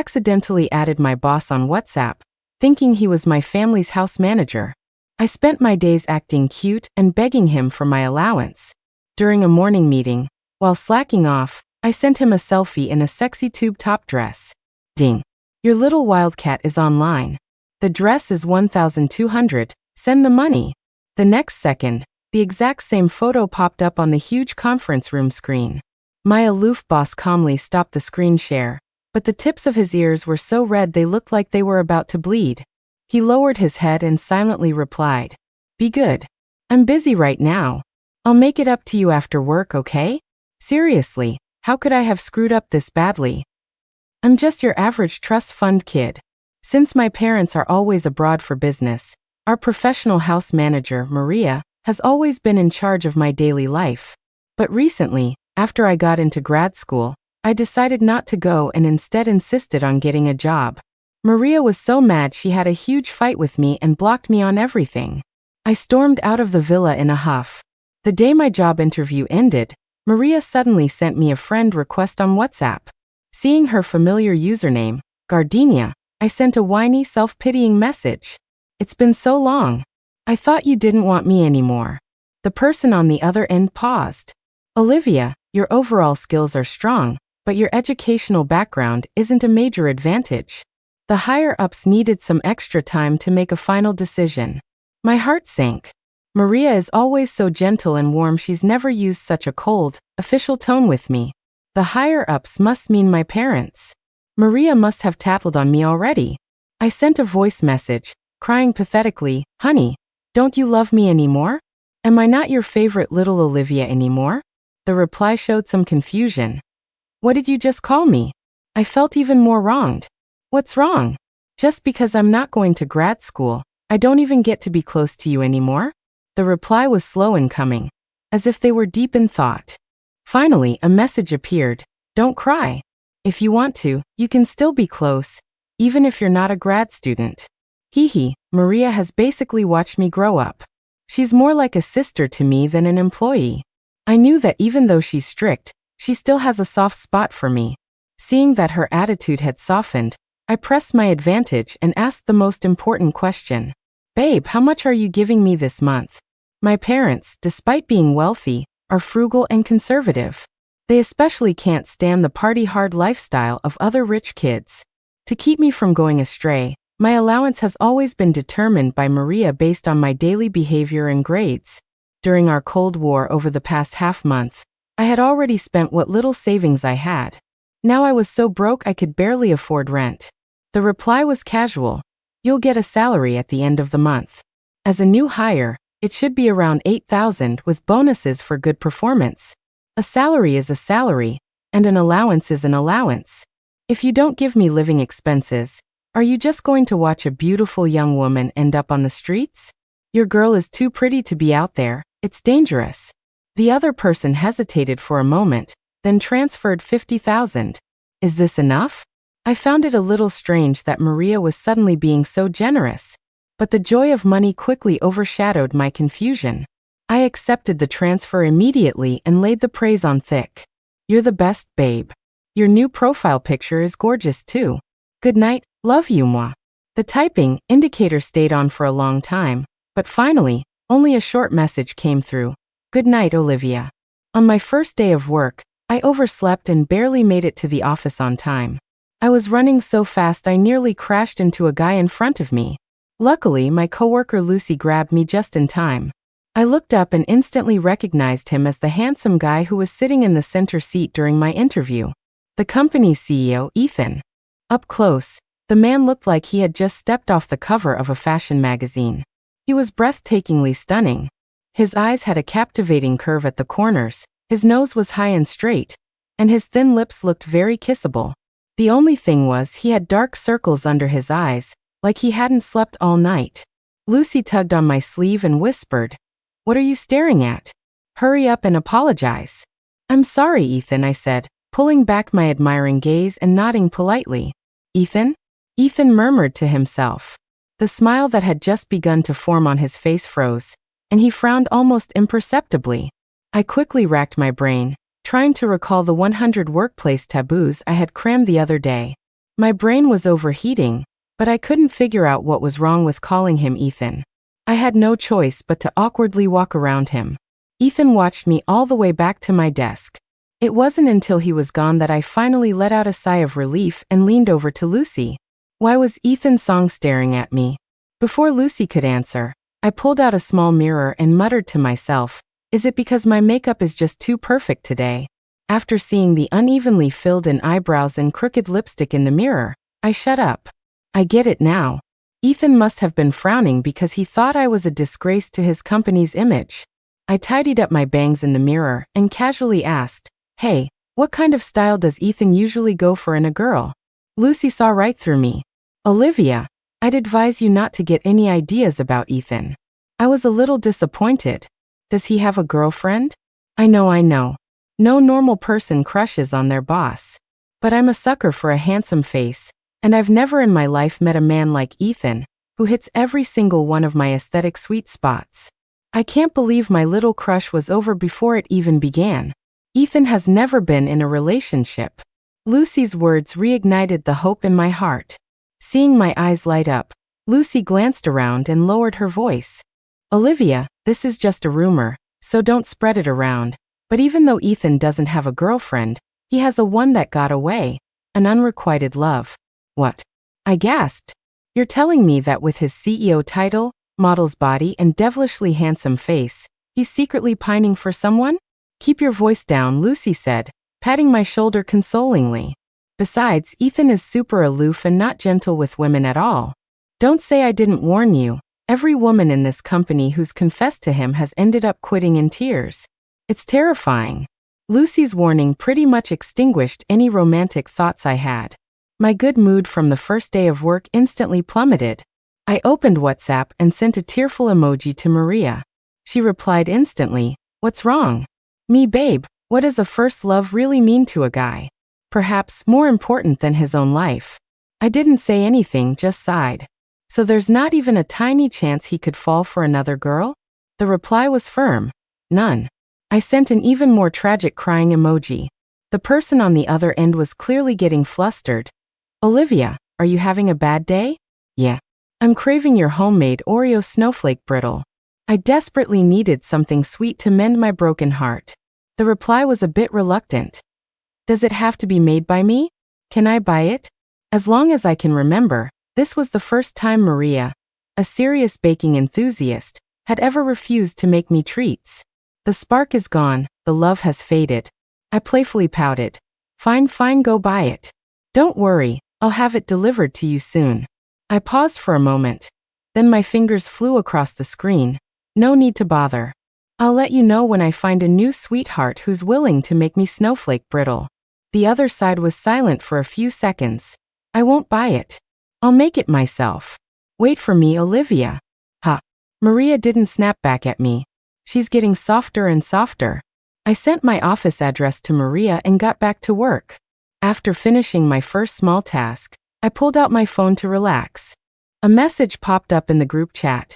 accidentally added my boss on WhatsApp, thinking he was my family's house manager. I spent my days acting cute and begging him for my allowance. During a morning meeting, while slacking off, I sent him a selfie in a sexy tube top dress. Ding. Your little wildcat is online. The dress is $1,200, send the money. The next second, the exact same photo popped up on the huge conference room screen. My aloof boss calmly stopped the screen share, but the tips of his ears were so red they looked like they were about to bleed. He lowered his head and silently replied, "Be good. I'm busy right now. I'll make it up to you after work, okay?" Seriously, how could I have screwed up this badly? I'm just your average trust fund kid. Since my parents are always abroad for business, our professional house manager, Maria, has always been in charge of my daily life. But recently, after I got into grad school, I decided not to go and instead insisted on getting a job. Maria was so mad she had a huge fight with me and blocked me on everything. I stormed out of the villa in a huff. The day my job interview ended, Maria suddenly sent me a friend request on WhatsApp. Seeing her familiar username, Gardenia, I sent a whiny, self-pitying message. "It's been so long. I thought you didn't want me anymore." The person on the other end paused. "Olivia, your overall skills are strong, but your educational background isn't a major advantage." The higher-ups needed some extra time to make a final decision. My heart sank. Maria is always so gentle and warm, she's never used such a cold, official tone with me. The higher-ups must mean my parents. Maria must have tattled on me already. I sent a voice message, crying pathetically, "Honey, don't you love me anymore? Am I not your favorite little Olivia anymore?" The reply showed some confusion. "What did you just call me?" I felt even more wronged. "What's wrong? Just because I'm not going to grad school, I don't even get to be close to you anymore?" The reply was slow in coming, as if they were deep in thought. Finally, a message appeared. "Don't cry. If you want to, you can still be close, even if you're not a grad student." Hee, Maria has basically watched me grow up. She's more like a sister to me than an employee. I knew that even though she's strict, she still has a soft spot for me. Seeing that her attitude had softened, I pressed my advantage and asked the most important question. "Babe, how much are you giving me this month?" My parents, despite being wealthy, are frugal and conservative. They especially can't stand the party-hard lifestyle of other rich kids. To keep me from going astray, my allowance has always been determined by Maria based on my daily behavior and grades. During our Cold War over the past half-month, I had already spent what little savings I had. Now I was so broke I could barely afford rent. The reply was casual. "You'll get a salary at the end of the month. As a new hire, it should be around $8,000 with bonuses for good performance. A salary is a salary, and an allowance is an allowance. If you don't give me living expenses, are you just going to watch a beautiful young woman end up on the streets? Your girl is too pretty to be out there, it's dangerous." The other person hesitated for a moment, then transferred $50,000. "Is this enough?" I found it a little strange that Maria was suddenly being so generous, but the joy of money quickly overshadowed my confusion. I accepted the transfer immediately and laid the praise on thick. "You're the best, babe. Your new profile picture is gorgeous too. Good night, love you, moi." The typing indicator stayed on for a long time, but finally, only a short message came through. "Good night, Olivia." On my first day of work, I overslept and barely made it to the office on time. I was running so fast I nearly crashed into a guy in front of me. Luckily, my coworker Lucy grabbed me just in time. I looked up and instantly recognized him as the handsome guy who was sitting in the center seat during my interview. The company's CEO, Ethan. Up close, the man looked like he had just stepped off the cover of a fashion magazine. He was breathtakingly stunning. His eyes had a captivating curve at the corners, his nose was high and straight, and his thin lips looked very kissable. The only thing was he had dark circles under his eyes, like he hadn't slept all night. Lucy tugged on my sleeve and whispered, "What are you staring at? Hurry up and apologize." "I'm sorry, Ethan," I said, pulling back my admiring gaze and nodding politely. "Ethan?" Ethan murmured to himself. The smile that had just begun to form on his face froze, and he frowned almost imperceptibly. I quickly racked my brain, trying to recall the 100 workplace taboos I had crammed the other day. My brain was overheating, but I couldn't figure out what was wrong with calling him Ethan. I had no choice but to awkwardly walk around him. Ethan watched me all the way back to my desk. It wasn't until he was gone that I finally let out a sigh of relief and leaned over to Lucy. Why was Ethan Song staring at me? Before Lucy could answer, I pulled out a small mirror and muttered to myself, is it because my makeup is just too perfect today? After seeing the unevenly filled-in eyebrows and crooked lipstick in the mirror, I shut up. I get it now. Ethan must have been frowning because he thought I was a disgrace to his company's image. I tidied up my bangs in the mirror and casually asked, hey, what kind of style does Ethan usually go for in a girl? Lucy saw right through me. Olivia, I'd advise you not to get any ideas about Ethan. I was a little disappointed. Does he have a girlfriend? I know. No normal person crushes on their boss. But I'm a sucker for a handsome face, and I've never in my life met a man like Ethan, who hits every single one of my aesthetic sweet spots. I can't believe my little crush was over before it even began. Ethan has never been in a relationship. Lucy's words reignited the hope in my heart. Seeing my eyes light up, Lucy glanced around and lowered her voice. Olivia, this is just a rumor, so don't spread it around. But even though Ethan doesn't have a girlfriend, he has a one that got away, an unrequited love. What? I gasped. You're telling me that with his CEO title, model's body, and devilishly handsome face, he's secretly pining for someone? Keep your voice down, Lucy said, patting my shoulder consolingly. Besides, Ethan is super aloof and not gentle with women at all. Don't say I didn't warn you. Every woman in this company who's confessed to him has ended up quitting in tears. It's terrifying. Lucy's warning pretty much extinguished any romantic thoughts I had. My good mood from the first day of work instantly plummeted. I opened WhatsApp and sent a tearful emoji to Maria. She replied instantly, "What's wrong?" Me, babe, what does a first love really mean to a guy? Perhaps more important than his own life. I didn't say anything, just sighed. So there's not even a tiny chance he could fall for another girl? The reply was firm. None. I sent an even more tragic crying emoji. The person on the other end was clearly getting flustered. Olivia, are you having a bad day? Yeah. I'm craving your homemade Oreo snowflake brittle. I desperately needed something sweet to mend my broken heart. The reply was a bit reluctant. Does it have to be made by me? Can I buy it? As long as I can remember, this was the first time Maria, a serious baking enthusiast, had ever refused to make me treats. The spark is gone, the love has faded. I playfully pouted. Fine, go buy it. Don't worry, I'll have it delivered to you soon. I paused for a moment. Then my fingers flew across the screen. No need to bother. I'll let you know when I find a new sweetheart who's willing to make me snowflake brittle. The other side was silent for a few seconds. I won't buy it. I'll make it myself. Wait for me, Olivia. Ha. Maria didn't snap back at me. She's getting softer and softer. I sent my office address to Maria and got back to work. After finishing my first small task, I pulled out my phone to relax. A message popped up in the group chat.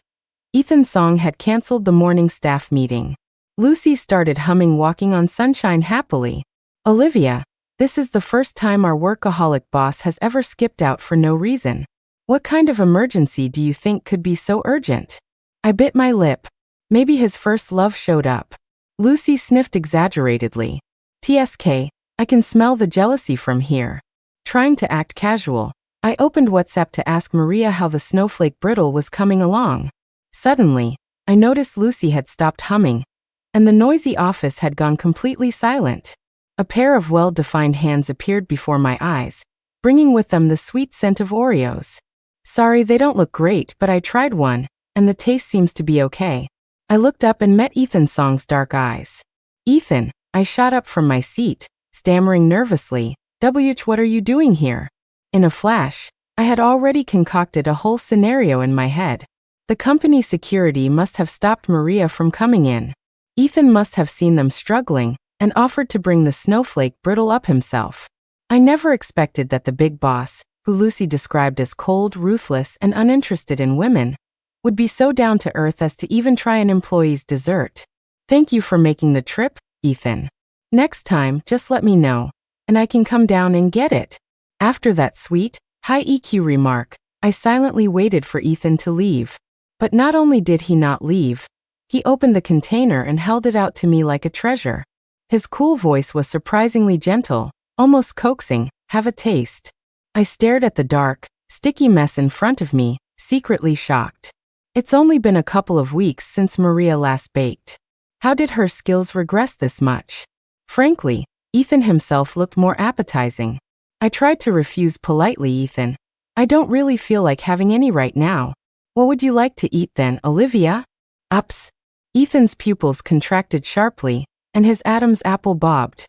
Ethan Song had canceled the morning staff meeting. Lucy started humming Walking on Sunshine happily. Olivia, this is the first time our workaholic boss has ever skipped out for no reason. What kind of emergency do you think could be so urgent? I bit my lip. Maybe his first love showed up. Lucy sniffed exaggeratedly. TSK, I can smell the jealousy from here. Trying to act casual, I opened WhatsApp to ask Maria how the snowflake brittle was coming along. Suddenly, I noticed Lucy had stopped humming, and the noisy office had gone completely silent. A pair of well-defined hands appeared before my eyes, bringing with them the sweet scent of Oreos. Sorry, they don't look great, but I tried one, and the taste seems to be okay. I looked up and met Ethan Song's dark eyes. Ethan, I shot up from my seat, stammering nervously, what are you doing here? In a flash, I had already concocted a whole scenario in my head. The company security must have stopped Maria from coming in. Ethan must have seen them struggling and offered to bring the snowflake brittle up himself. I never expected that the big boss, who Lucy described as cold, ruthless, and uninterested in women, would be so down to earth as to even try an employee's dessert. Thank you for making the trip, Ethan. Next time, just let me know, and I can come down and get it. After that sweet, high EQ remark, I silently waited for Ethan to leave. But not only did he not leave, he opened the container and held it out to me like a treasure. His cool voice was surprisingly gentle, almost coaxing. Have a taste. I stared at the dark, sticky mess in front of me, secretly shocked. It's only been a couple of weeks since Maria last baked. How did her skills regress this much? Frankly, Ethan himself looked more appetizing. I tried to refuse politely. Ethan, I don't really feel like having any right now. What would you like to eat then, Olivia? Ups. Ethan's pupils contracted sharply, and his Adam's apple bobbed.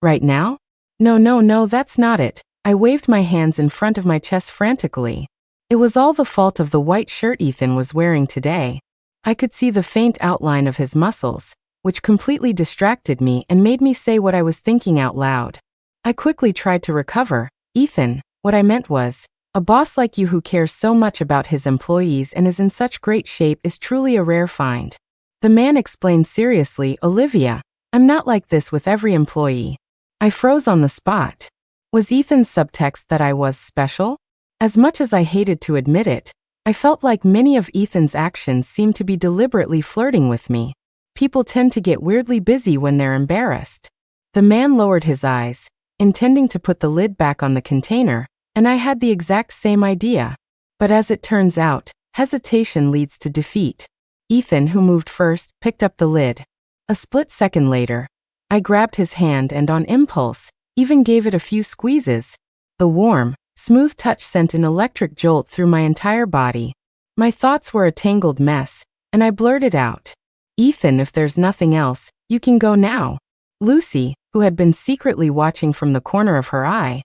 Right now? No, that's not it. I waved my hands in front of my chest frantically. It was all the fault of the white shirt Ethan was wearing today. I could see the faint outline of his muscles, which completely distracted me and made me say what I was thinking out loud. I quickly tried to recover. Ethan, what I meant was, a boss like you who cares so much about his employees and is in such great shape is truly a rare find. The man explained seriously. Olivia, I'm not like this with every employee. I froze on the spot. Was Ethan's subtext that I was special? As much as I hated to admit it, I felt like many of Ethan's actions seemed to be deliberately flirting with me. People tend to get weirdly busy when they're embarrassed. The man lowered his eyes, intending to put the lid back on the container, and I had the exact same idea. But as it turns out, hesitation leads to defeat. Ethan, who moved first, picked up the lid. A split second later, I grabbed his hand and on impulse, even gave it a few squeezes. The warm, smooth touch sent an electric jolt through my entire body. My thoughts were a tangled mess, and I blurted out, Ethan, if there's nothing else, you can go now. Lucy, who had been secretly watching from the corner of her eye,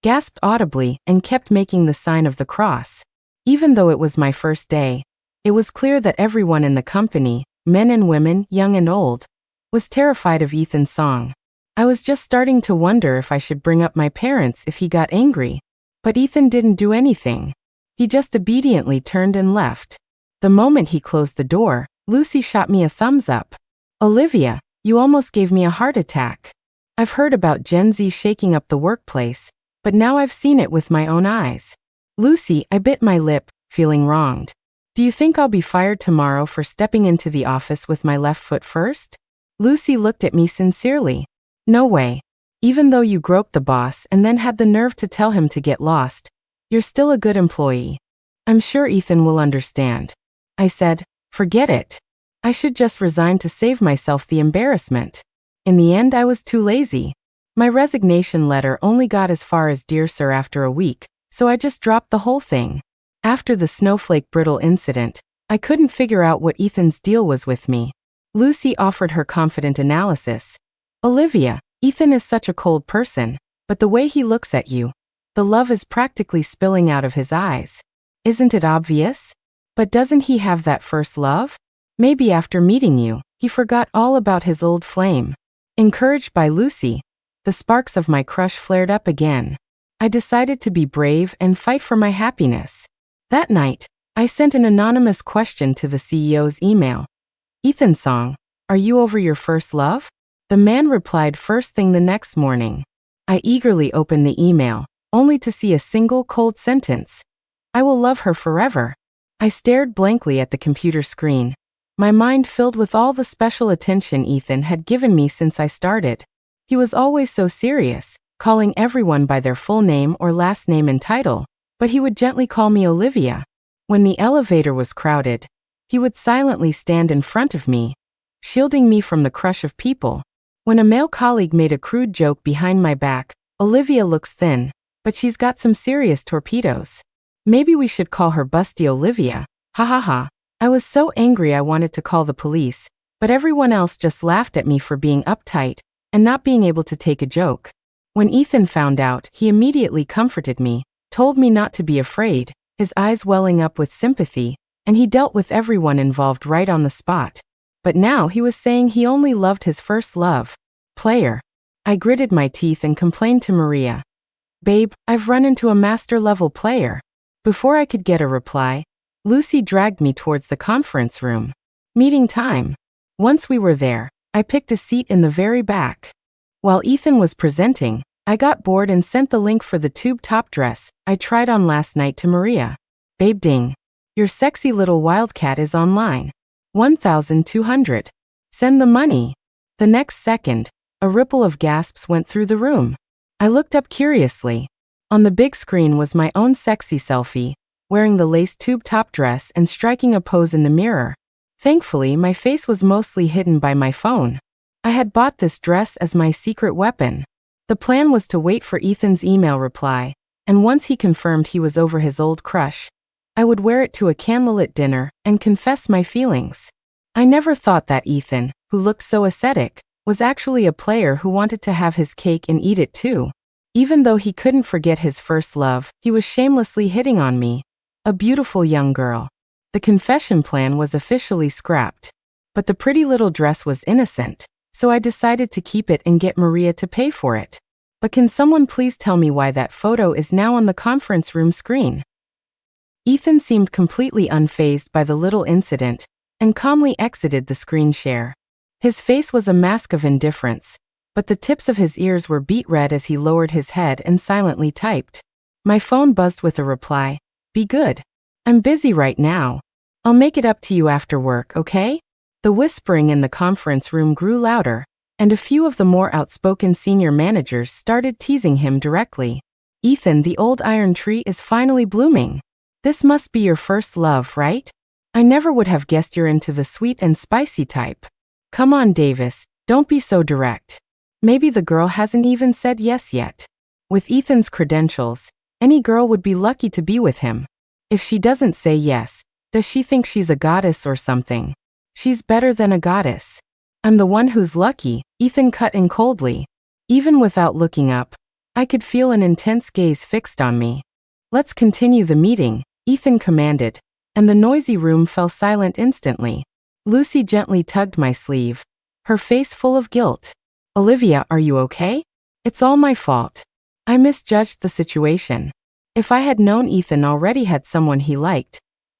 gasped audibly and kept making the sign of the cross. Even though it was my first day, it was clear that everyone in the company, men and women, young and old, was terrified of Ethan's song. I was just starting to wonder if I should bring up my parents if he got angry. But Ethan didn't do anything. He just obediently turned and left. The moment he closed the door, Lucy shot me a thumbs up. Olivia, you almost gave me a heart attack. I've heard about Gen Z shaking up the workplace, but now I've seen it with my own eyes. Lucy, I bit my lip, feeling wronged. Do you think I'll be fired tomorrow for stepping into the office with my left foot first? Lucy looked at me sincerely. No way. Even though you groped the boss and then had the nerve to tell him to get lost, you're still a good employee. I'm sure Ethan will understand. I said, forget it. I should just resign to save myself the embarrassment. In the end, I was too lazy. My resignation letter only got as far as Dear Sir after a week, so I just dropped the whole thing. After the snowflake brittle incident, I couldn't figure out what Ethan's deal was with me. Lucy offered her confident analysis. Olivia, Ethan is such a cold person, but the way he looks at you, the love is practically spilling out of his eyes. Isn't it obvious? But doesn't he have that first love? Maybe after meeting you, he forgot all about his old flame. Encouraged by Lucy, the sparks of my crush flared up again. I decided to be brave and fight for my happiness. That night, I sent an anonymous question to the CEO's email. Ethan Song, are you over your first love? The man replied first thing the next morning. I eagerly opened the email, only to see a single cold sentence. I will love her forever. I stared blankly at the computer screen, my mind filled with all the special attention Ethan had given me since I started. He was always so serious, calling everyone by their full name or last name and title, but he would gently call me Olivia. When the elevator was crowded, he would silently stand in front of me, shielding me from the crush of people. When a male colleague made a crude joke behind my back, Olivia looks thin, but she's got some serious torpedoes. Maybe we should call her Busty Olivia. Ha ha ha. I was so angry I wanted to call the police, but everyone else just laughed at me for being uptight and not being able to take a joke. When Ethan found out, he immediately comforted me, told me not to be afraid, his eyes welling up with sympathy, and he dealt with everyone involved right on the spot. But now he was saying he only loved his first love. Player. I gritted my teeth and complained to Maria. Babe, I've run into a master-level player. Before I could get a reply, Lucy dragged me towards the conference room. Meeting time. Once we were there, I picked a seat in the very back. While Ethan was presenting, I got bored and sent the link for the tube top dress I tried on last night to Maria. Babe ding. Your sexy little wildcat is online. 1,200. Send the money. The next second, a ripple of gasps went through the room. I looked up curiously. On the big screen was my own sexy selfie, wearing the lace tube top dress and striking a pose in the mirror. Thankfully, my face was mostly hidden by my phone. I had bought this dress as my secret weapon. The plan was to wait for Ethan's email reply, and once he confirmed he was over his old crush, I would wear it to a candlelit dinner and confess my feelings. I never thought that Ethan, who looked so ascetic, was actually a player who wanted to have his cake and eat it too. Even though he couldn't forget his first love, he was shamelessly hitting on me, a beautiful young girl. The confession plan was officially scrapped. But the pretty little dress was innocent, so I decided to keep it and get Maria to pay for it. But can someone please tell me why that photo is now on the conference room screen? Ethan seemed completely unfazed by the little incident and calmly exited the screen share. His face was a mask of indifference, but the tips of his ears were beet red as he lowered his head and silently typed. My phone buzzed with a reply. Be good. I'm busy right now. I'll make it up to you after work, okay? The whispering in the conference room grew louder, and a few of the more outspoken senior managers started teasing him directly. Ethan, the old iron tree is finally blooming. This must be your first love, right? I never would have guessed you're into the sweet and spicy type. Come on, Davis, don't be so direct. Maybe the girl hasn't even said yes yet. With Ethan's credentials, any girl would be lucky to be with him. If she doesn't say yes, does she think she's a goddess or something? She's better than a goddess. I'm the one who's lucky, Ethan cut in coldly. Even without looking up, I could feel an intense gaze fixed on me. Let's continue the meeting, Ethan commanded, and the noisy room fell silent instantly. Lucy gently tugged my sleeve, her face full of guilt. Olivia, are you okay? It's all my fault. I misjudged the situation. If I had known Ethan already had someone he liked,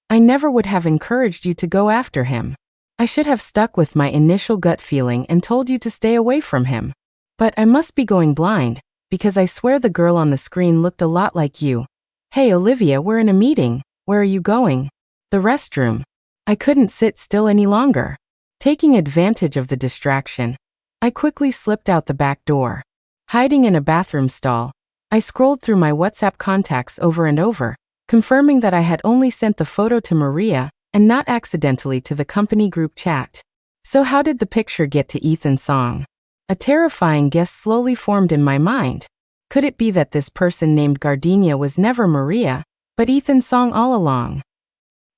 I never would have encouraged you to go after him. I should have stuck with my initial gut feeling and told you to stay away from him. But I must be going blind, because I swear the girl on the screen looked a lot like you. Hey Olivia, we're in a meeting. Where are you going? The restroom. I couldn't sit still any longer. Taking advantage of the distraction, I quickly slipped out the back door. Hiding in a bathroom stall, I scrolled through my WhatsApp contacts over and over, confirming that I had only sent the photo to Maria and not accidentally to the company group chat. So how did the picture get to Ethan's song? A terrifying guess slowly formed in my mind. Could it be that this person named Gardenia was never Maria, but Ethan's song all along?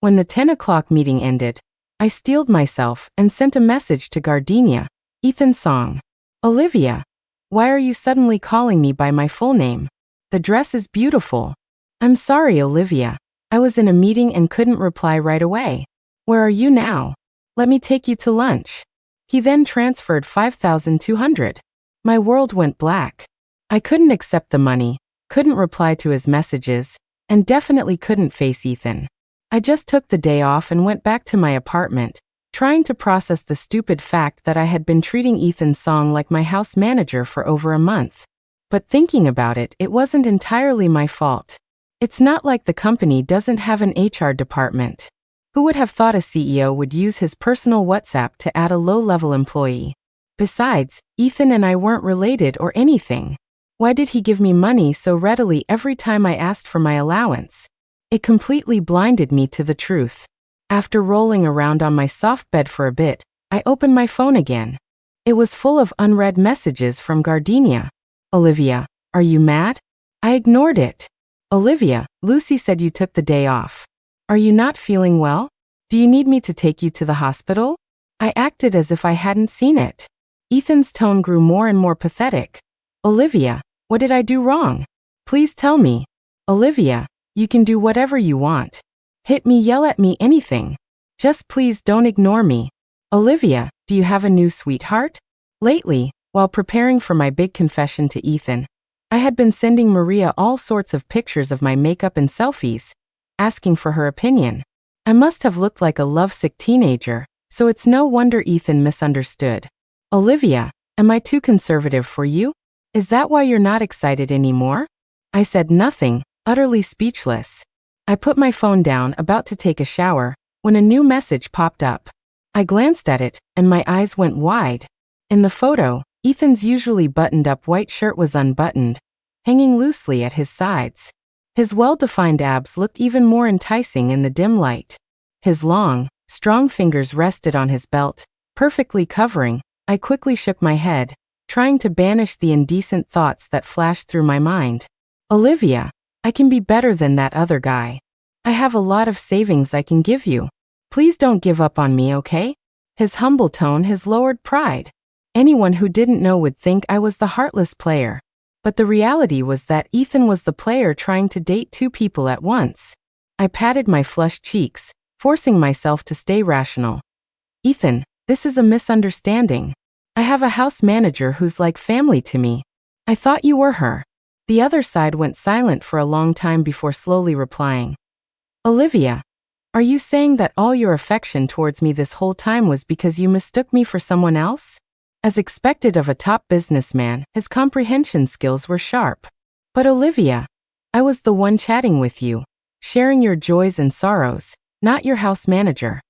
When the 10 o'clock meeting ended, I steeled myself and sent a message to Gardenia, Ethan's song. Olivia, why are you suddenly calling me by my full name? The dress is beautiful. I'm sorry, Olivia. I was in a meeting and couldn't reply right away. Where are you now? Let me take you to lunch. He then transferred 5,200. My world went black. I couldn't accept the money, couldn't reply to his messages, and definitely couldn't face Ethan. I just took the day off and went back to my apartment, trying to process the stupid fact that I had been treating Ethan's song like my house manager for over a month. But thinking about it, it wasn't entirely my fault. It's not like the company doesn't have an HR department. Who would have thought a CEO would use his personal WhatsApp to add a low-level employee? Besides, Ethan and I weren't related or anything. Why did he give me money so readily every time I asked for my allowance? It completely blinded me to the truth. After rolling around on my soft bed for a bit, I opened my phone again. It was full of unread messages from Gardenia. Olivia, are you mad? I ignored it. Olivia, Lucy said you took the day off. Are you not feeling well? Do you need me to take you to the hospital? I acted as if I hadn't seen it. Ethan's tone grew more and more pathetic. Olivia, what did I do wrong? Please tell me. Olivia, you can do whatever you want. Hit me, yell at me, anything. Just please don't ignore me. Olivia, do you have a new sweetheart? Lately, while preparing for my big confession to Ethan, I had been sending Maria all sorts of pictures of my makeup and selfies, asking for her opinion. I must have looked like a lovesick teenager, so it's no wonder Ethan misunderstood. Olivia, am I too conservative for you? Is that why you're not excited anymore? I said nothing, utterly speechless. I put my phone down, about to take a shower, when a new message popped up. I glanced at it, and my eyes went wide. In the photo, Ethan's usually buttoned-up white shirt was unbuttoned, hanging loosely at his sides. His well-defined abs looked even more enticing in the dim light. His long, strong fingers rested on his belt, perfectly covering. I quickly shook my head, trying to banish the indecent thoughts that flashed through my mind. Olivia, I can be better than that other guy. I have a lot of savings I can give you. Please don't give up on me, okay? His humble tone has lowered pride. Anyone who didn't know would think I was the heartless player. But the reality was that Ethan was the player trying to date two people at once. I patted my flushed cheeks, forcing myself to stay rational. Ethan, this is a misunderstanding. I have a house manager who's like family to me. I thought you were her. The other side went silent for a long time before slowly replying. Olivia, are you saying that all your affection towards me this whole time was because you mistook me for someone else? As expected of a top businessman, his comprehension skills were sharp. But Olivia, I was the one chatting with you, sharing your joys and sorrows, not your house manager.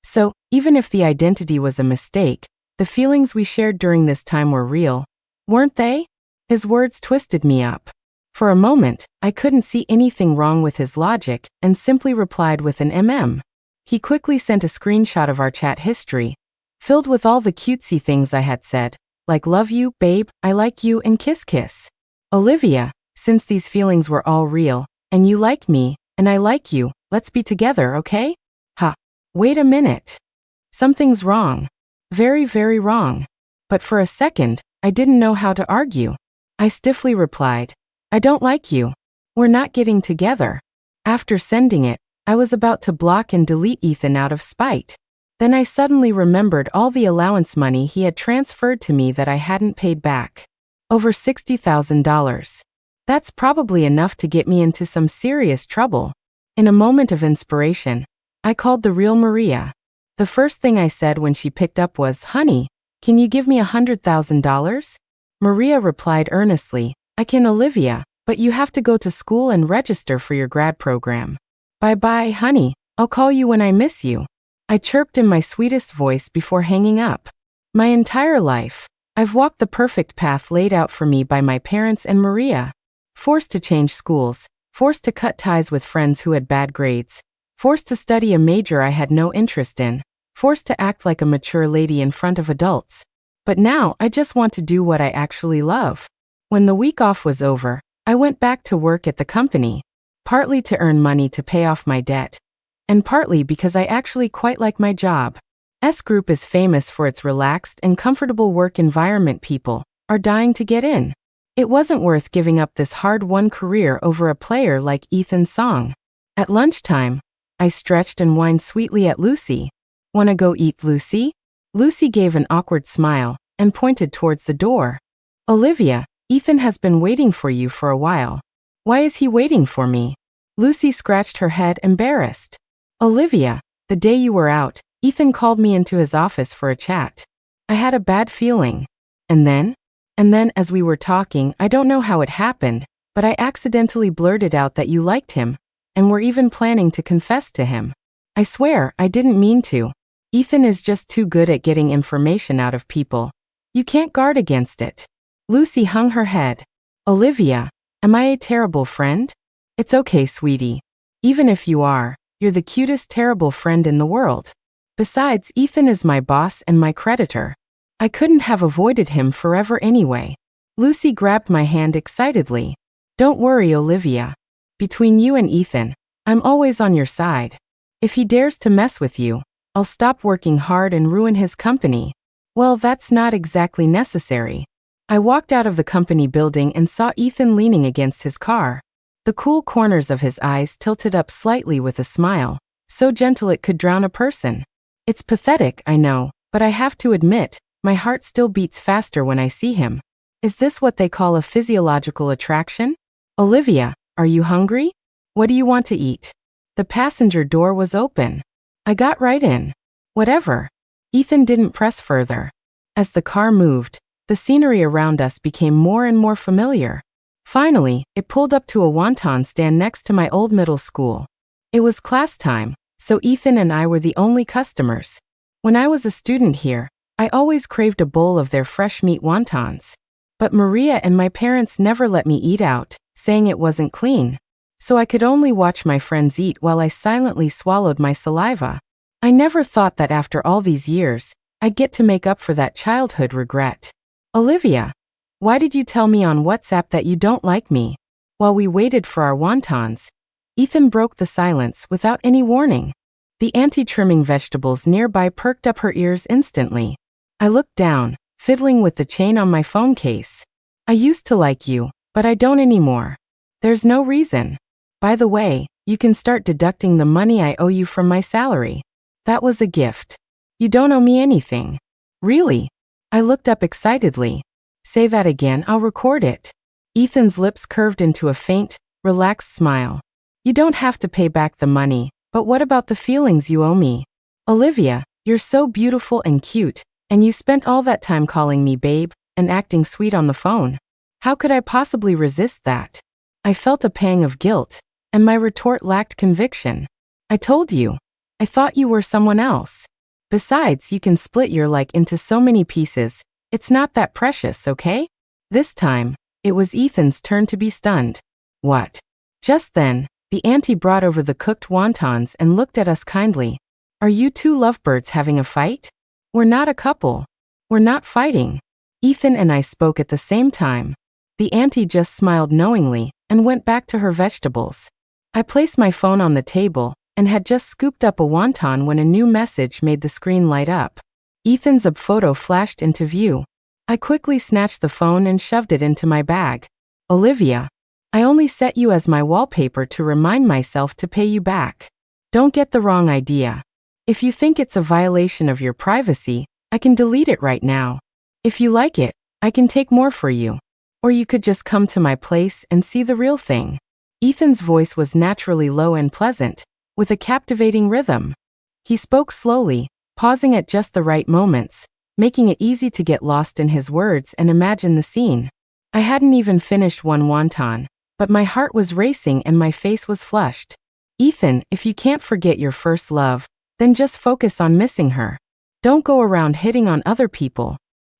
So, even if the identity was a mistake, the feelings we shared during this time were real, weren't they? His words twisted me up. For a moment, I couldn't see anything wrong with his logic and simply replied with an He quickly sent a screenshot of our chat history, filled with all the cutesy things I had said, like love you, babe, I like you, and kiss kiss. Olivia, since these feelings were all real, and you like me, and I like you, let's be together, okay? Wait a minute. Something's wrong. Very, very wrong. But for a second, I didn't know how to argue. I stiffly replied, I don't like you. We're not getting together. After sending it, I was about to block and delete Ethan out of spite. Then I suddenly remembered all the allowance money he had transferred to me that I hadn't paid back. Over $60,000. That's probably enough to get me into some serious trouble. In a moment of inspiration, I called the real Maria. The first thing I said when she picked up was, honey, can you give me $100,000? Maria replied earnestly, I can, Olivia, but you have to go to school and register for your grad program. Bye-bye, honey, I'll call you when I miss you. I chirped in my sweetest voice before hanging up. My entire life, I've walked the perfect path laid out for me by my parents and Maria. Forced to change schools, forced to cut ties with friends who had bad grades, forced to study a major I had no interest in, forced to act like a mature lady in front of adults. But now I just want to do what I actually love. When the week off was over, I went back to work at the company, partly to earn money to pay off my debt, and partly because I actually quite like my job. S Group is famous for its relaxed and comfortable work environment. People are dying to get in. It wasn't worth giving up this hard-won career over a player like Ethan Song. At lunchtime, I stretched and whined sweetly at Lucy. Wanna go eat, Lucy? Lucy gave an awkward smile and pointed towards the door. Olivia, Ethan has been waiting for you for a while. Why is he waiting for me? Lucy scratched her head, embarrassed. Olivia, the day you were out, Ethan called me into his office for a chat. I had a bad feeling. And then as we were talking, I don't know how it happened, but I accidentally blurted out that you liked him, and were even planning to confess to him. I swear, I didn't mean to. Ethan is just too good at getting information out of people. You can't guard against it. Lucy hung her head. Olivia, am I a terrible friend? It's okay, sweetie. Even if you are, you're the cutest terrible friend in the world. Besides, Ethan is my boss and my creditor. I couldn't have avoided him forever anyway. Lucy grabbed my hand excitedly. Don't worry, Olivia. Between you and Ethan, I'm always on your side. If he dares to mess with you, I'll stop working hard and ruin his company. Well, that's not exactly necessary. I walked out of the company building and saw Ethan leaning against his car. The cool corners of his eyes tilted up slightly with a smile, so gentle it could drown a person. It's pathetic, I know, but I have to admit, my heart still beats faster when I see him. Is this what they call a physiological attraction? Olivia, are you hungry? What do you want to eat? The passenger door was open. I got right in. Whatever. Ethan didn't press further. As the car moved, The scenery around us became more and more familiar. Finally, it pulled up to a wonton stand next to my old middle school. It was class time, so Ethan and I were the only customers. When I was a student here, I always craved a bowl of their fresh meat wontons. But Maria and my parents never let me eat out, saying it wasn't clean. So I could only watch my friends eat while I silently swallowed my saliva. I never thought that after all these years, I'd get to make up for that childhood regret. Olivia, why did you tell me on WhatsApp that you don't like me? While we waited for our wontons, Ethan broke the silence without any warning. The auntie trimming vegetables nearby perked up her ears instantly. I looked down, fiddling with the chain on my phone case. I used to like you, but I don't anymore. There's no reason. By the way, you can start deducting the money I owe you from my salary. That was a gift. You don't owe me anything. Really? I looked up excitedly. Say that again, I'll record it. Ethan's lips curved into a faint, relaxed smile. You don't have to pay back the money, but what about the feelings you owe me? Olivia, you're so beautiful and cute, and you spent all that time calling me babe and acting sweet on the phone. How could I possibly resist that? I felt a pang of guilt, and my retort lacked conviction. I told you. I thought you were someone else. Besides, you can split your like into so many pieces. It's not that precious, okay? This time, it was Ethan's turn to be stunned. What? Just then, the auntie brought over the cooked wontons and looked at us kindly. Are you two lovebirds having a fight? We're not a couple. We're not fighting. Ethan and I spoke at the same time. The auntie just smiled knowingly and went back to her vegetables. I placed my phone on the table and had just scooped up a wonton when a new message made the screen light up. Ethan's photo flashed into view. I quickly snatched the phone and shoved it into my bag. Olivia, I only set you as my wallpaper to remind myself to pay you back. Don't get the wrong idea. If you think it's a violation of your privacy, I can delete it right now. If you like it, I can take more for you. Or you could just come to my place and see the real thing. Ethan's voice was naturally low and pleasant, with a captivating rhythm. He spoke slowly, pausing at just the right moments, making it easy to get lost in his words and imagine the scene. I hadn't even finished one wonton, but my heart was racing and my face was flushed. Ethan, if you can't forget your first love, then just focus on missing her. Don't go around hitting on other people.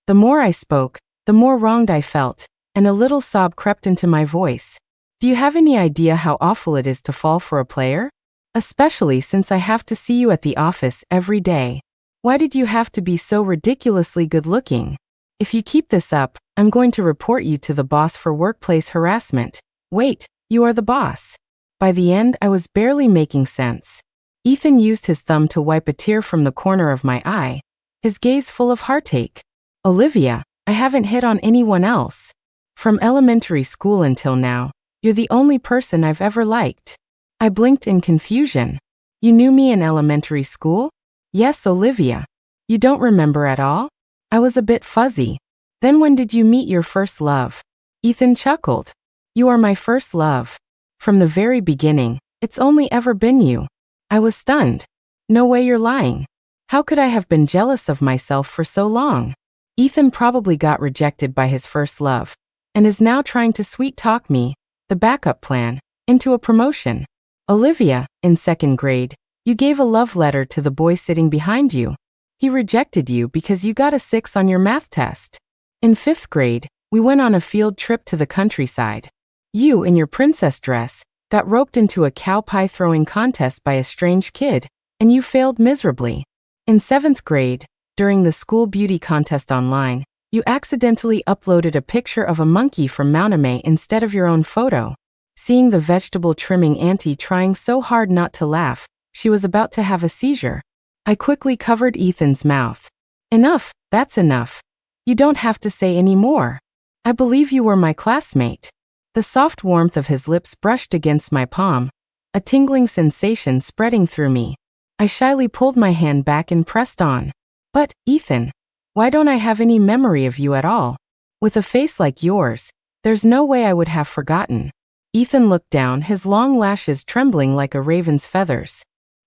The more I spoke, the more wronged I felt, and a little sob crept into my voice. Do you have any idea how awful it is to fall for a player? Especially since I have to see you at the office every day. Why did you have to be so ridiculously good-looking? If you keep this up, I'm going to report you to the boss for workplace harassment. Wait, you are the boss. By the end, I was barely making sense. Ethan used his thumb to wipe a tear from the corner of my eye, his gaze full of heartache. Olivia, I haven't hit on anyone else. From elementary school until now, you're the only person I've ever liked. I blinked in confusion. You knew me in elementary school? Yes, Olivia. You don't remember at all? I was a bit fuzzy. Then when did you meet your first love? Ethan chuckled. You are my first love. From the very beginning, it's only ever been you. I was stunned. No way you're lying. How could I have been jealous of myself for so long? Ethan probably got rejected by his first love, and is now trying to sweet-talk me, the backup plan, into a promotion. Olivia, in second grade, you gave a love letter to the boy sitting behind you. He rejected you because you got a 6 on your math test. In 5th grade, we went on a field trip to the countryside. You, in your princess dress, got roped into a cow pie throwing contest by a strange kid, and you failed miserably. In 7th grade, during the school beauty contest online, you accidentally uploaded a picture of a monkey from Mauname instead of your own photo. Seeing the vegetable trimming auntie trying so hard not to laugh, she was about to have a seizure. I quickly covered Ethan's mouth. Enough, that's enough. You don't have to say any more. I believe you were my classmate. The soft warmth of his lips brushed against my palm, a tingling sensation spreading through me. I shyly pulled my hand back and pressed on. But, Ethan, why don't I have any memory of you at all? With a face like yours, there's no way I would have forgotten. Ethan looked down, his long lashes trembling like a raven's feathers.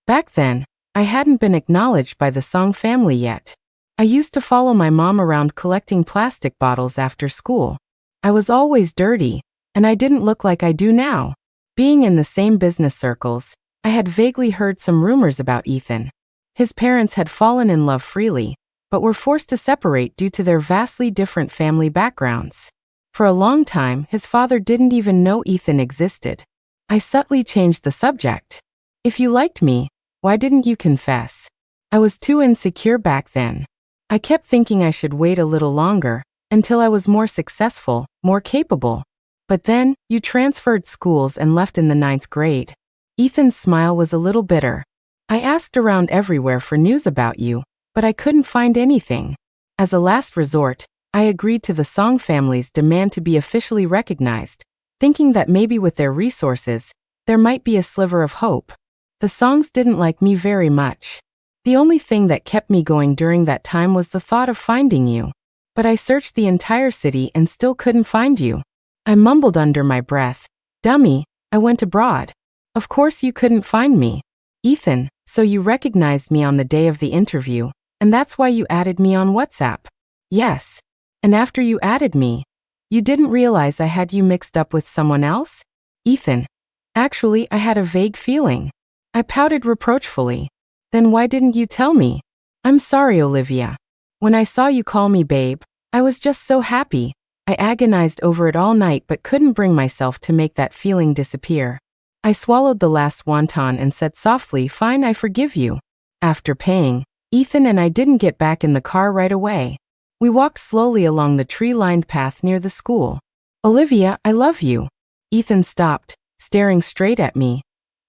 Back then, I hadn't been acknowledged by the Song family yet. I used to follow my mom around collecting plastic bottles after school. I was always dirty, and I didn't look like I do now. Being in the same business circles, I had vaguely heard some rumors about Ethan. His parents had fallen in love freely, but were forced to separate due to their vastly different family backgrounds. For a long time, his father didn't even know Ethan existed. I subtly changed the subject. If you liked me, why didn't you confess? I was too insecure back then. I kept thinking I should wait a little longer, until I was more successful, more capable. But then, you transferred schools and left in the 9th grade. Ethan's smile was a little bitter. I asked around everywhere for news about you, but I couldn't find anything. As a last resort, I agreed to the Song family's demand to be officially recognized, thinking that maybe with their resources, there might be a sliver of hope. The Songs didn't like me very much. The only thing that kept me going during that time was the thought of finding you. But I searched the entire city and still couldn't find you. I mumbled under my breath, "Dummy, I went abroad. Of course you couldn't find me." "Ethan, so you recognized me on the day of the interview, and that's why you added me on WhatsApp?" "Yes. And after you added me, you didn't realize I had you mixed up with someone else?" "Ethan, actually I had a vague feeling." I pouted reproachfully. "Then why didn't you tell me?" "I'm sorry, Olivia. When I saw you call me babe, I was just so happy. I agonized over it all night but couldn't bring myself to make that feeling disappear." I swallowed the last wonton and said softly, "Fine, I forgive you." After paying, Ethan and I didn't get back in the car right away. We walked slowly along the tree-lined path near the school. "Olivia, I love you." Ethan stopped, staring straight at me,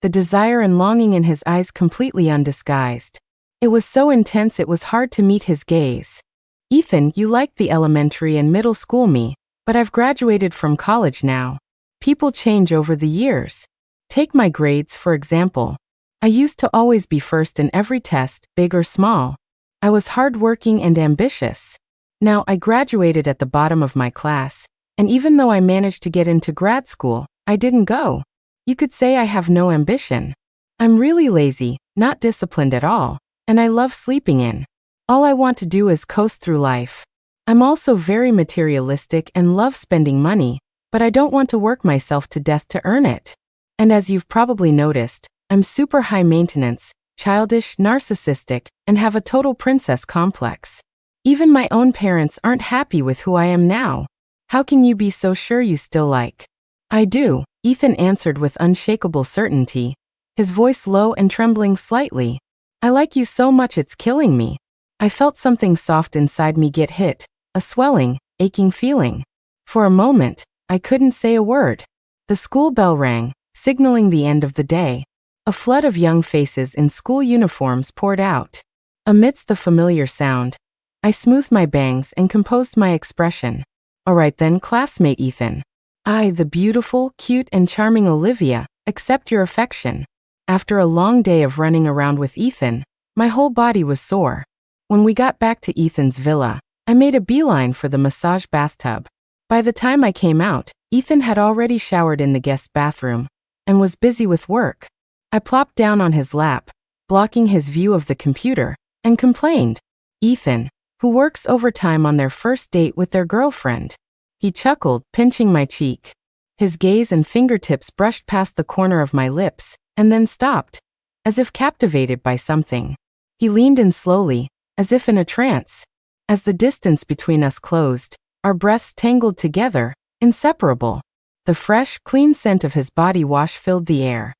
the desire and longing in his eyes completely undisguised. It was so intense it was hard to meet his gaze. "Ethan, you liked the elementary and middle school me, but I've graduated from college now. People change over the years. Take my grades, for example. I used to always be first in every test, big or small. I was hardworking and ambitious. Now I graduated at the bottom of my class, and even though I managed to get into grad school, I didn't go. You could say I have no ambition. I'm really lazy, not disciplined at all, and I love sleeping in. All I want to do is coast through life. I'm also very materialistic and love spending money, but I don't want to work myself to death to earn it. And as you've probably noticed, I'm super high maintenance, childish, narcissistic, and have a total princess complex. Even my own parents aren't happy with who I am now. How can you be so sure you still like?" "I do," Ethan answered with unshakable certainty, his voice low and trembling slightly. "I like you so much it's killing me." I felt something soft inside me get hit, a swelling, aching feeling. For a moment, I couldn't say a word. The school bell rang, signaling the end of the day. A flood of young faces in school uniforms poured out. Amidst the familiar sound, I smoothed my bangs and composed my expression. "All right then, classmate Ethan. I, the beautiful, cute, and charming Olivia, accept your affection." After a long day of running around with Ethan, my whole body was sore. When we got back to Ethan's villa, I made a beeline for the massage bathtub. By the time I came out, Ethan had already showered in the guest bathroom and was busy with work. I plopped down on his lap, blocking his view of the computer, and complained. "Ethan, who works overtime on their first date with their girlfriend." He chuckled, pinching my cheek. His gaze and fingertips brushed past the corner of my lips, and then stopped, as if captivated by something. He leaned in slowly, as if in a trance. As the distance between us closed, our breaths tangled together, inseparable. The fresh, clean scent of his body wash filled the air.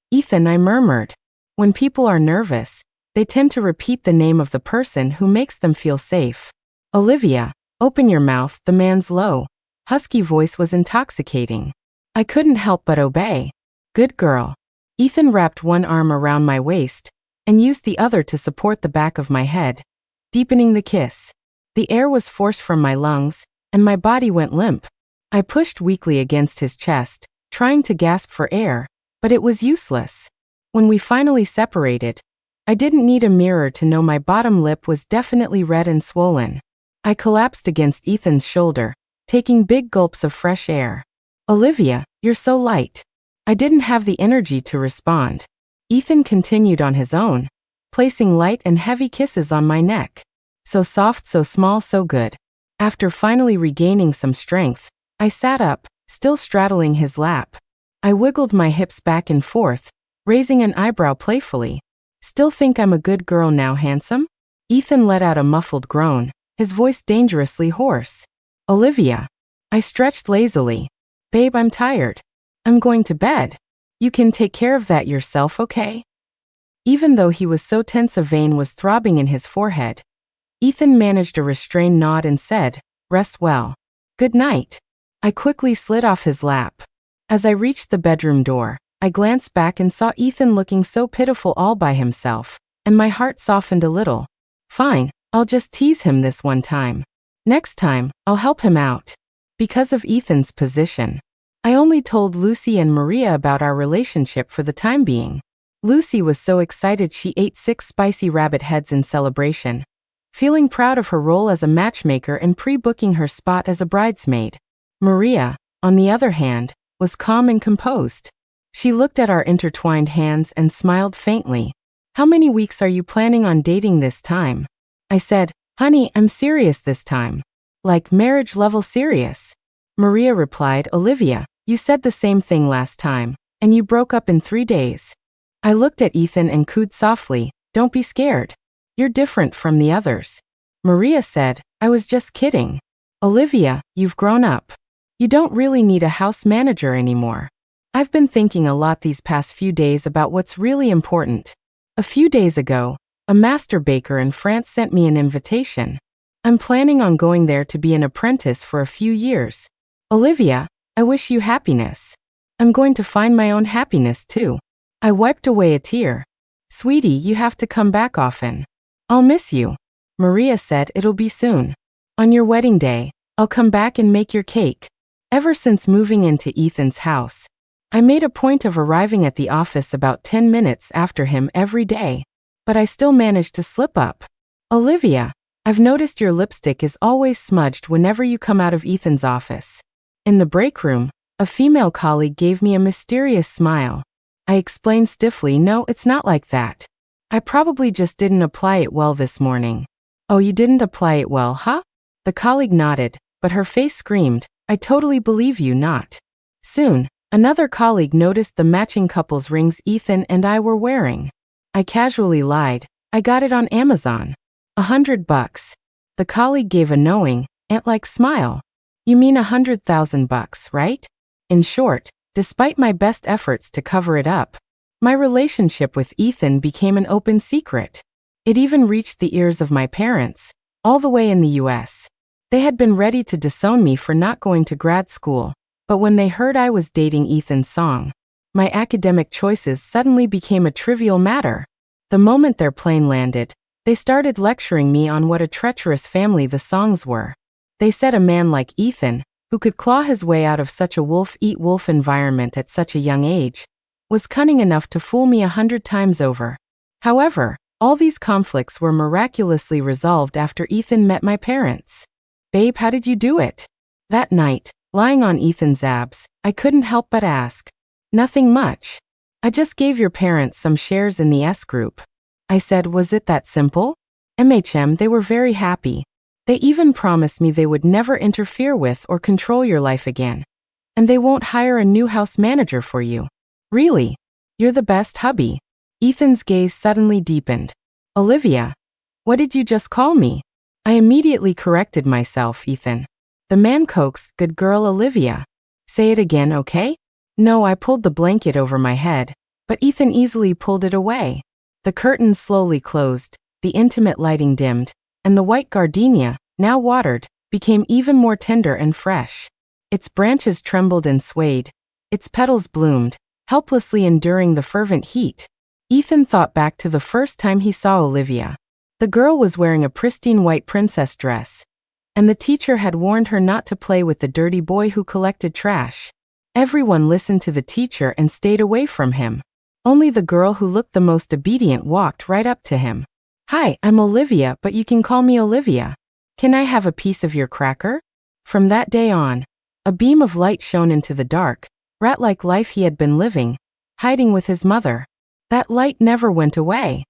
"Ethan," I murmured. When people are nervous, they tend to repeat the name of the person who makes them feel safe. "Olivia, open your mouth," the man's low, husky voice was intoxicating. I couldn't help but obey. "Good girl." Ethan wrapped one arm around my waist and used the other to support the back of my head, deepening the kiss. The air was forced from my lungs, and my body went limp. I pushed weakly against his chest, trying to gasp for air, but it was useless. When we finally separated, I didn't need a mirror to know my bottom lip was definitely red and swollen. I collapsed against Ethan's shoulder, taking big gulps of fresh air. "Olivia, you're so light." I didn't have the energy to respond. Ethan continued on his own, placing light and heavy kisses on my neck. So soft, so small, so good. After finally regaining some strength, I sat up, still straddling his lap. I wiggled my hips back and forth, raising an eyebrow playfully. Still think I'm a good girl now, handsome? Ethan let out a muffled groan, his voice dangerously hoarse. Olivia. I stretched lazily. Babe, I'm tired. I'm going to bed. You can take care of that yourself, okay? Even though he was so tense, a vein was throbbing in his forehead. Ethan managed a restrained nod and said, "Rest well. Good night." I quickly slid off his lap. As I reached the bedroom door, I glanced back and saw Ethan looking so pitiful all by himself, and my heart softened a little. Fine, I'll just tease him this one time. Next time, I'll help him out. Because of Ethan's position, I only told Lucy and Maria about our relationship for the time being. Lucy was so excited she ate 6 spicy rabbit heads in celebration, feeling proud of her role as a matchmaker and pre-booking her spot as a bridesmaid. Maria, on the other hand, was calm and composed. She looked at our intertwined hands and smiled faintly. "How many weeks are you planning on dating this time?" I said, "Honey, I'm serious this time. Like marriage level serious." Maria replied, "Olivia, you said the same thing last time, and you broke up in 3 days." I looked at Ethan and cooed softly, "Don't be scared. You're different from the others." Maria said, "I was just kidding. Olivia, you've grown up. You don't really need a house manager anymore." I've been thinking a lot these past few days about what's really important. A few days ago, a master baker in France sent me an invitation. I'm planning on going there to be an apprentice for a few years. Olivia, I wish you happiness. I'm going to find my own happiness too. I wiped away a tear. "Sweetie, you have to come back often. I'll miss you." Maria said, "It'll be soon. On your wedding day, I'll come back and make your cake." Ever since moving into Ethan's house, I made a point of arriving at the office about 10 minutes after him every day, but I still managed to slip up. "Olivia, I've noticed your lipstick is always smudged whenever you come out of Ethan's office." In the break room, a female colleague gave me a mysterious smile. I explained stiffly, "No, it's not like that. I probably just didn't apply it well this morning." "Oh, you didn't apply it well, huh?" The colleague nodded, but her face screamed, "I totally believe you not." Soon, another colleague noticed the matching couple's rings Ethan and I were wearing. I casually lied, "I got it on Amazon. $100. The colleague gave a knowing, ant-like smile. "You mean $100,000, right?" In short, despite my best efforts to cover it up, my relationship with Ethan became an open secret. It even reached the ears of my parents, all the way in the US. They had been ready to disown me for not going to grad school, but when they heard I was dating Ethan's song, my academic choices suddenly became a trivial matter. The moment their plane landed, they started lecturing me on what a treacherous family the songs were. They said a man like Ethan, who could claw his way out of such a wolf-eat-wolf environment at such a young age, was cunning enough to fool me 100 times over. However, all these conflicts were miraculously resolved after Ethan met my parents. "Babe, how did you do it?" That night, lying on Ethan's abs, I couldn't help but ask. "Nothing much. I just gave your parents some shares in the S Group." I said, "Was it that simple?" They were very happy. They even promised me they would never interfere with or control your life again. And they won't hire a new house manager for you. "Really? You're the best, hubby." Ethan's gaze suddenly deepened. "Olivia, what did you just call me?" I immediately corrected myself, "Ethan. The man coaxed, good girl Olivia." "Say it again, okay?" No, I pulled the blanket over my head, but Ethan easily pulled it away. The curtains slowly closed, the intimate lighting dimmed, and the white gardenia, now watered, became even more tender and fresh. Its branches trembled and swayed. Its petals bloomed, helplessly enduring the fervent heat. Ethan thought back to the first time he saw Olivia. The girl was wearing a pristine white princess dress, and the teacher had warned her not to play with the dirty boy who collected trash. Everyone listened to the teacher and stayed away from him. Only the girl who looked the most obedient walked right up to him. "Hi, I'm Olivia, but you can call me Olivia. Can I have a piece of your cracker?" From that day on, a beam of light shone into the dark, rat-like life he had been living, hiding with his mother. That light never went away.